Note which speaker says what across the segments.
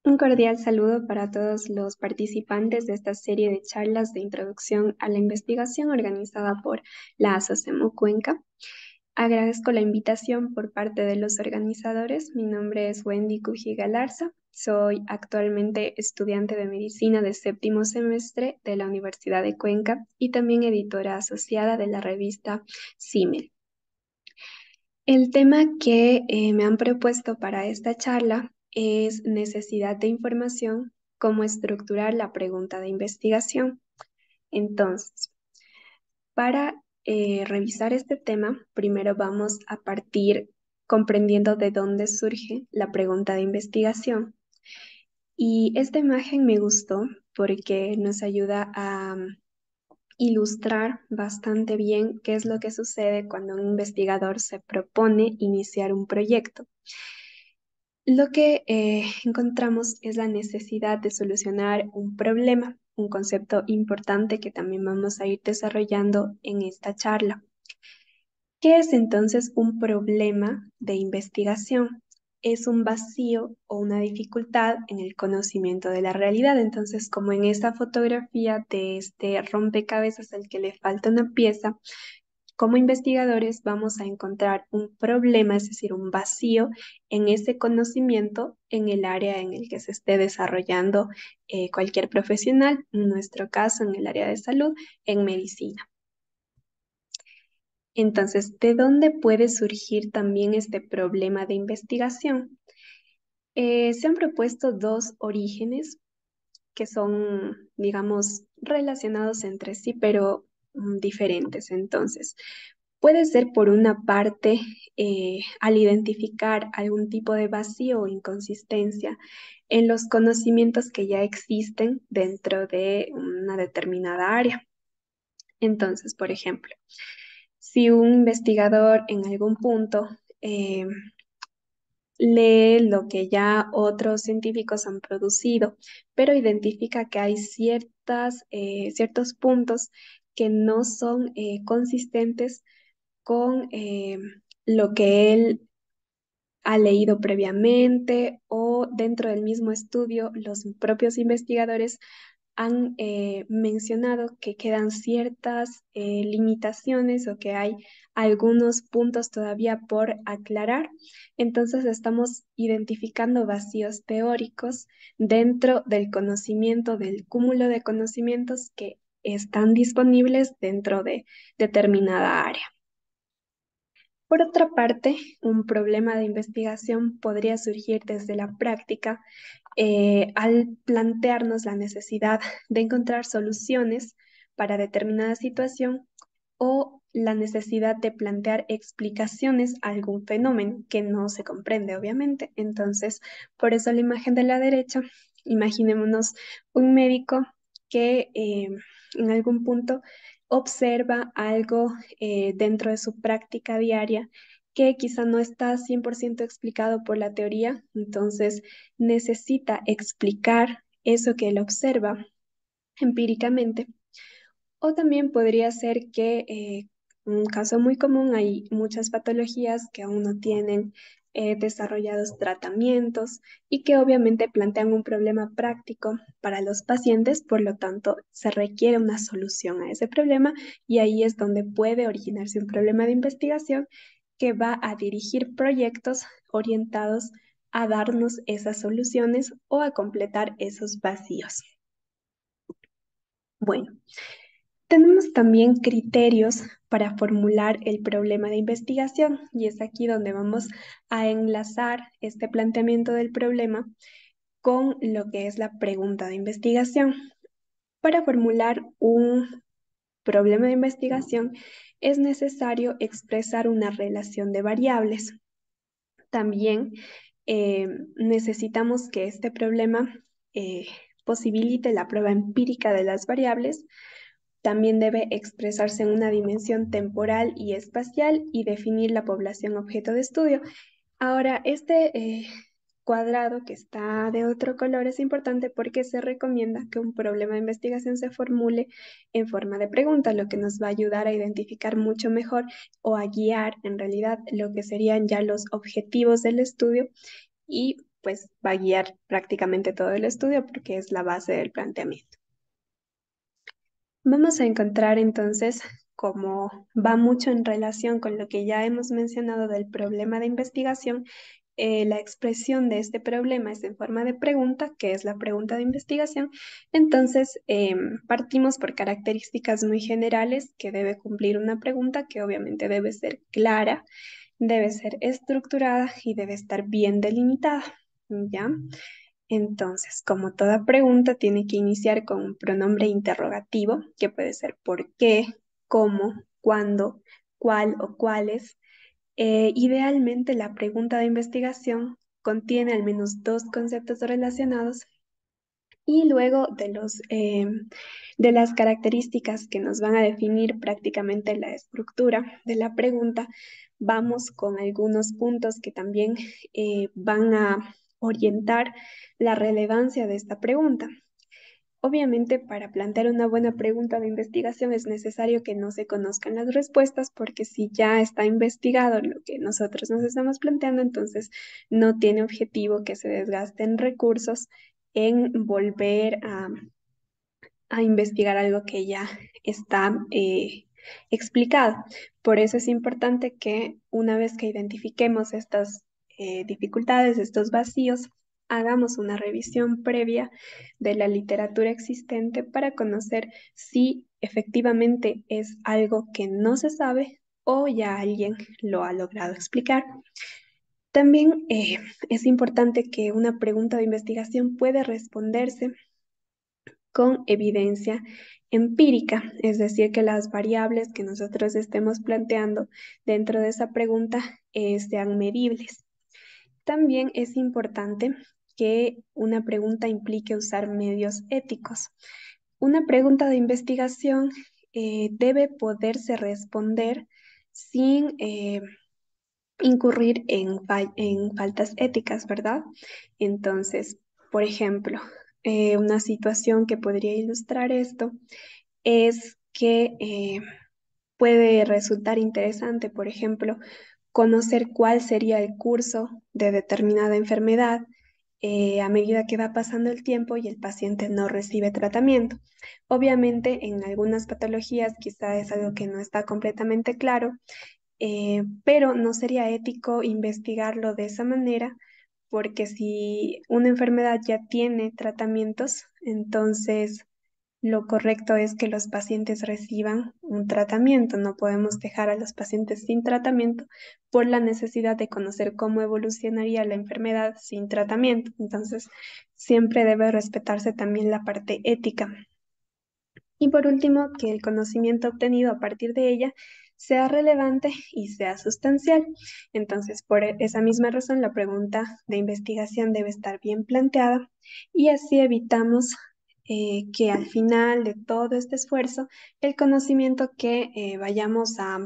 Speaker 1: Un cordial saludo para todos los participantes de esta serie de charlas de introducción a la investigación organizada por la ASOCEMO Cuenca. Agradezco la invitación por parte de los organizadores. Mi nombre es Wendy Cuji Galarza. Soy actualmente estudiante de medicina de séptimo semestre de la Universidad de Cuenca y también editora asociada de la revista CIMEL. El tema que me han propuesto para esta charla es necesidad de información, cómo estructurar la pregunta de investigación. Entonces, para revisar este tema, primero vamos a partir comprendiendo de dónde surge la pregunta de investigación. Y esta imagen me gustó porque nos ayuda a ilustrar bastante bien qué es lo que sucede cuando un investigador se propone iniciar un proyecto. Lo que encontramos es la necesidad de solucionar un problema, un concepto importante que también vamos a ir desarrollando en esta charla. ¿Qué es entonces un problema de investigación? Es un vacío o una dificultad en el conocimiento de la realidad. Entonces, como en esta fotografía de este rompecabezas al que le falta una pieza, como investigadores vamos a encontrar un problema, es decir, un vacío en ese conocimiento en el área en el que se esté desarrollando cualquier profesional, en nuestro caso en el área de salud, en medicina. Entonces, ¿de dónde puede surgir también este problema de investigación? Se han propuesto dos orígenes que son, digamos, relacionados entre sí, pero diferentes. Entonces, puede ser por una parte, al identificar algún tipo de vacío o inconsistencia en los conocimientos que ya existen dentro de una determinada área. Entonces, por ejemplo, si un investigador en algún punto lee lo que ya otros científicos han producido, pero identifica que hay ciertos puntos que no son consistentes con lo que él ha leído previamente o dentro del mismo estudio, los propios investigadores han mencionado que quedan ciertas limitaciones o que hay algunos puntos todavía por aclarar. Entonces estamos identificando vacíos teóricos dentro del conocimiento, del cúmulo de conocimientos que están disponibles dentro de determinada área. Por otra parte, un problema de investigación podría surgir desde la práctica al plantearnos la necesidad de encontrar soluciones para determinada situación o la necesidad de plantear explicaciones a algún fenómeno que no se comprende, obviamente. Entonces, por eso la imagen de la derecha, imaginémonos un médico que en algún punto observa algo dentro de su práctica diaria que quizá no está 100% explicado por la teoría, entonces necesita explicar eso que él observa empíricamente. O también podría ser que, un caso muy común, hay muchas patologías que aún no tienen desarrollados tratamientos y que obviamente plantean un problema práctico para los pacientes, por lo tanto se requiere una solución a ese problema y ahí es donde puede originarse un problema de investigación que va a dirigir proyectos orientados a darnos esas soluciones o a completar esos vacíos. Bueno. Tenemos también criterios para formular el problema de investigación y es aquí donde vamos a enlazar este planteamiento del problema con lo que es la pregunta de investigación. Para formular un problema de investigación es necesario expresar una relación de variables. También necesitamos que este problema posibilite la prueba empírica de las variables. También debe expresarse en una dimensión temporal y espacial y definir la población objeto de estudio. Ahora, este cuadrado que está de otro color es importante porque se recomienda que un problema de investigación se formule en forma de pregunta, lo que nos va a ayudar a identificar mucho mejor o a guiar en realidad lo que serían ya los objetivos del estudio y pues va a guiar prácticamente todo el estudio porque es la base del planteamiento. Vamos a encontrar entonces, como va mucho en relación con lo que ya hemos mencionado del problema de investigación, la expresión de este problema es en forma de pregunta, que es la pregunta de investigación. Entonces, partimos por características muy generales que debe cumplir una pregunta, que obviamente debe ser clara, debe ser estructurada y debe estar bien delimitada, ¿ya? Entonces, como toda pregunta, tiene que iniciar con un pronombre interrogativo, que puede ser por qué, cómo, cuándo, cuál o cuáles. Idealmente, la pregunta de investigación contiene al menos dos conceptos relacionados y luego de las características que nos van a definir prácticamente la estructura de la pregunta, vamos con algunos puntos que también van a orientar la relevancia de esta pregunta. Obviamente, para plantear una buena pregunta de investigación es necesario que no se conozcan las respuestas, porque si ya está investigado lo que nosotros nos estamos planteando, entonces no tiene objetivo que se desgasten recursos en volver a investigar algo que ya está explicado. Por eso es importante que una vez que identifiquemos estas dificultades, estos vacíos, hagamos una revisión previa de la literatura existente para conocer si efectivamente es algo que no se sabe o ya alguien lo ha logrado explicar. También es importante que una pregunta de investigación puede responderse con evidencia empírica, es decir, que las variables que nosotros estemos planteando dentro de esa pregunta sean medibles. También es importante que una pregunta implique usar medios éticos. Una pregunta de investigación debe poderse responder sin incurrir en faltas éticas, ¿verdad? Entonces, por ejemplo, una situación que podría ilustrar esto es que puede resultar interesante, por ejemplo, conocer cuál sería el curso de determinada enfermedad a medida que va pasando el tiempo y el paciente no recibe tratamiento. Obviamente, en algunas patologías quizá es algo que no está completamente claro, pero no sería ético investigarlo de esa manera, porque si una enfermedad ya tiene tratamientos, entonces lo correcto es que los pacientes reciban un tratamiento. No podemos dejar a los pacientes sin tratamiento por la necesidad de conocer cómo evolucionaría la enfermedad sin tratamiento. Entonces, siempre debe respetarse también la parte ética. Y por último, que el conocimiento obtenido a partir de ella sea relevante y sea sustancial. Entonces, por esa misma razón, la pregunta de investigación debe estar bien planteada y así evitamos que al final de todo este esfuerzo, el conocimiento que vayamos a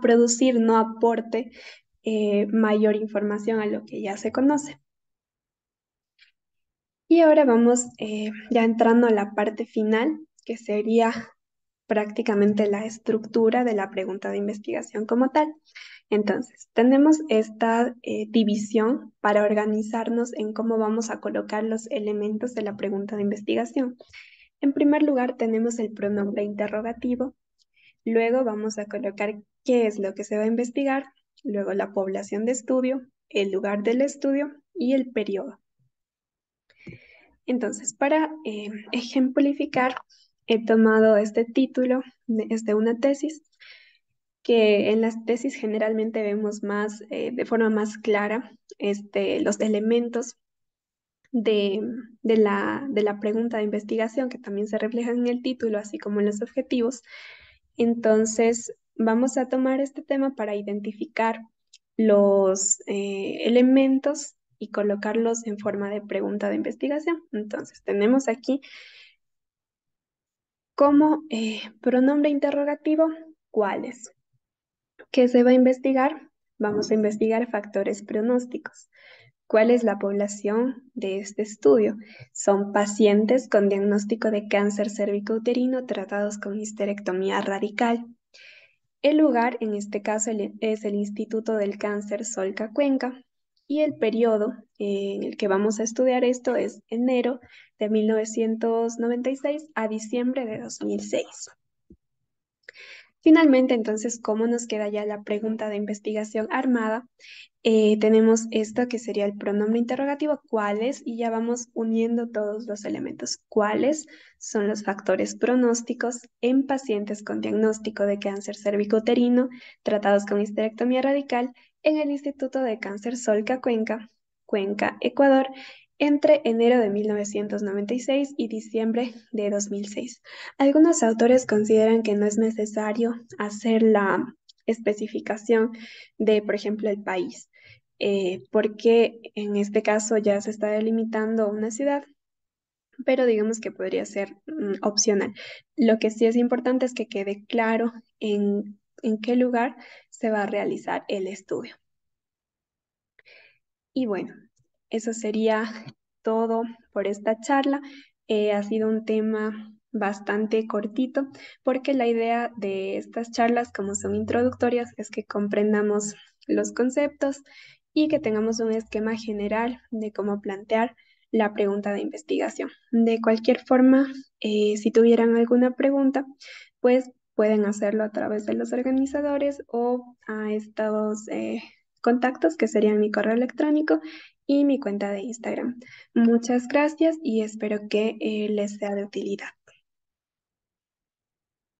Speaker 1: producir no aporte mayor información a lo que ya se conoce. Y ahora vamos ya entrando a la parte final, que sería prácticamente la estructura de la pregunta de investigación como tal. Entonces, tenemos esta división para organizarnos en cómo vamos a colocar los elementos de la pregunta de investigación. En primer lugar, tenemos el pronombre interrogativo. Luego vamos a colocar qué es lo que se va a investigar. Luego la población de estudio, el lugar del estudio y el periodo. Entonces, para ejemplificar, he tomado este título, es de una tesis, que en las tesis generalmente vemos más, de forma más clara, los elementos de, de la pregunta de investigación, que también se reflejan en el título, así como en los objetivos. Entonces, vamos a tomar este tema para identificar los elementos y colocarlos en forma de pregunta de investigación. Entonces, tenemos aquí como pronombre interrogativo, ¿cuáles? ¿Qué se va a investigar? Vamos a investigar factores pronósticos. ¿Cuál es la población de este estudio? Son pacientes con diagnóstico de cáncer cervicouterino tratados con histerectomía radical. El lugar, en este caso, es el Instituto del Cáncer Solca Cuenca. Y el periodo en el que vamos a estudiar esto es enero de 1996 a diciembre de 2006. Finalmente, entonces, ¿cómo nos queda ya la pregunta de investigación armada? Tenemos esto que sería el pronombre interrogativo, ¿cuáles? Y ya vamos uniendo todos los elementos. ¿Cuáles son los factores pronósticos en pacientes con diagnóstico de cáncer cervicouterino tratados con histerectomía radical en el Instituto de Cáncer Solca Cuenca, Cuenca, Ecuador, entre enero de 1996 y diciembre de 2006? Algunos autores consideran que no es necesario hacer la especificación de, por ejemplo, el país, porque en este caso ya se está delimitando una ciudad, pero digamos que podría ser opcional. Lo que sí es importante es que quede claro en qué lugar se va a realizar el estudio. Y bueno, eso sería todo por esta charla. Ha sido un tema bastante cortito porque la idea de estas charlas, como son introductorias, es que comprendamos los conceptos y que tengamos un esquema general de cómo plantear la pregunta de investigación. De cualquier forma, si tuvieran alguna pregunta, pues pueden hacerlo a través de los organizadores o a estos contactos que serían mi correo electrónico y mi cuenta de Instagram. Muchas gracias y espero que les sea de utilidad.